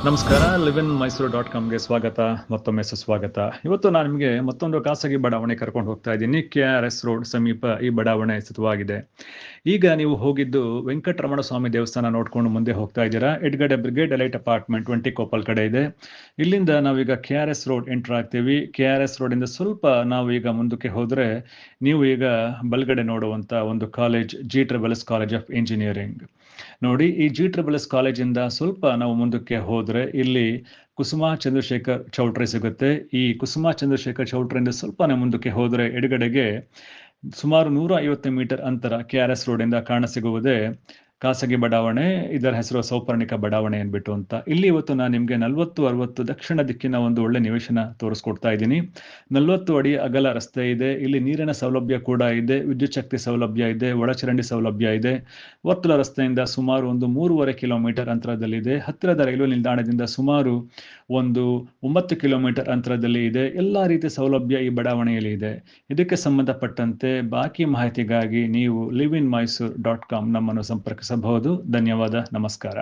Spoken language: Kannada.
ನಮಸ್ಕಾರ. livinmysore.comಗೆ ಸ್ವಾಗತ, ಮತ್ತೊಮ್ಮೆ ಸುಸ್ವಾಗತ. ಇವತ್ತು ನಾನು ನಿಮಗೆ ಮತ್ತೊಂದು ಖಾಸಗಿ ಬಡಾವಣೆ ಕರ್ಕೊಂಡು ಹೋಗ್ತಾ ಇದ್ದೀನಿ. KRS ರೋಡ್ ಸಮೀಪ ಈ ಬಡಾವಣೆ ಸ್ಥಿತವಾಗಿದೆ. ಈಗ ನೀವು ಹೋಗಿದ್ದು ವೆಂಕಟರಮಣ ಸ್ವಾಮಿ ದೇವಸ್ಥಾನ ನೋಡ್ಕೊಂಡು ಮುಂದೆ ಹೋಗ್ತಾ ಇದ್ದೀರಾ. ಎಡ್ಗಡೆ ಬ್ರಿಗೇಡ್ ಎಲೈಟ್ ಅಪಾರ್ಟ್ಮೆಂಟ್ 20 ಕೊಪ್ಪಲ್ ಕಡೆ ಇದೆ. ಇಲ್ಲಿಂದ ನಾವೀಗ KRS ರೋಡ್ ಎಂಟರ್ ಆಗ್ತೀವಿ. KRS ರೋಡಿಂದ ಸ್ವಲ್ಪ ನಾವು ಈಗ ಮುಂದಕ್ಕೆ ಹೋದರೆ ನೀವು ಈಗ ಬಲಗಡೆ ನೋಡುವಂಥ ಒಂದು college, GSSS college of engineering. ನೋಡಿ, ಈ GSSS ಕಾಲೇಜಿಂದ ಸ್ವಲ್ಪ ನಾವು ಮುಂದಕ್ಕೆ ಹೋದರೆ ಇಲ್ಲಿ ಕುಸುಮಾ ಚಂದ್ರಶೇಖರ್ ಚೌಟ್ರಿ ಸಿಗುತ್ತೆ. ಈ ಕುಸುಮಾ ಚಂದ್ರಶೇಖರ್ ಚೌಟ್ರಿಯಿಂದ ಸ್ವಲ್ಪ ಮುಂದಕ್ಕೆ ಹೋದರೆ ಎಡಗಡೆಗೆ ಸುಮಾರು 150 ಮೀಟರ್ ಅಂತರ KRS ರೋಡಿಂದ ಕಾಣಸಿಗುವುದೇ ಖಾಸಗಿ ಬಡಾವಣೆ. ಇದರ ಹೆಸರು ಸೌಪರ್ಣಿಕ ಬಡಾವಣೆ ಅಂದ್ಬಿಟ್ಟು ಅಂತ. ಇಲ್ಲಿ ಇವತ್ತು ನಾನು ನಿಮಗೆ 40-60 ದಕ್ಷಿಣ ದಿಕ್ಕಿನ ಒಂದು ಒಳ್ಳೆ ನಿವೇಶನ ತೋರಿಸ್ಕೊಡ್ತಾ ಇದ್ದೀನಿ. 40 ಅಡಿ ಅಗಲ ರಸ್ತೆ ಇದೆ. ಇಲ್ಲಿ ನೀರಿನ ಸೌಲಭ್ಯ ಕೂಡ ಇದೆ, ವಿದ್ಯುತ್ ಶಕ್ತಿ ಸೌಲಭ್ಯ ಇದೆ, ಒಳಚರಂಡಿ ಸೌಲಭ್ಯ ಇದೆ. ವರ್ತುಲ ರಸ್ತೆಯಿಂದ ಸುಮಾರು ಒಂದು 3.5 ಕಿಲೋಮೀಟರ್ ಅಂತರದಲ್ಲಿದೆ. ಹತ್ತಿರದ ರೈಲ್ವೆ ನಿಲ್ದಾಣದಿಂದ ಸುಮಾರು ಒಂದು 9 ಕಿಲೋಮೀಟರ್ ಅಂತರದಲ್ಲಿ ಇದೆ. ಎಲ್ಲ ರೀತಿಯ ಸೌಲಭ್ಯ ಈ ಬಡಾವಣೆಯಲ್ಲಿ ಇದೆ. ಇದಕ್ಕೆ ಸಂಬಂಧಪಟ್ಟಂತೆ ಬಾಕಿ ಮಾಹಿತಿಗಾಗಿ ನೀವು livinmysore.com ನಮ್ಮನ್ನು ಸಂಪರ್ಕಿಸಬಹುದು. ಧನ್ಯವಾದ, ನಮಸ್ಕಾರ.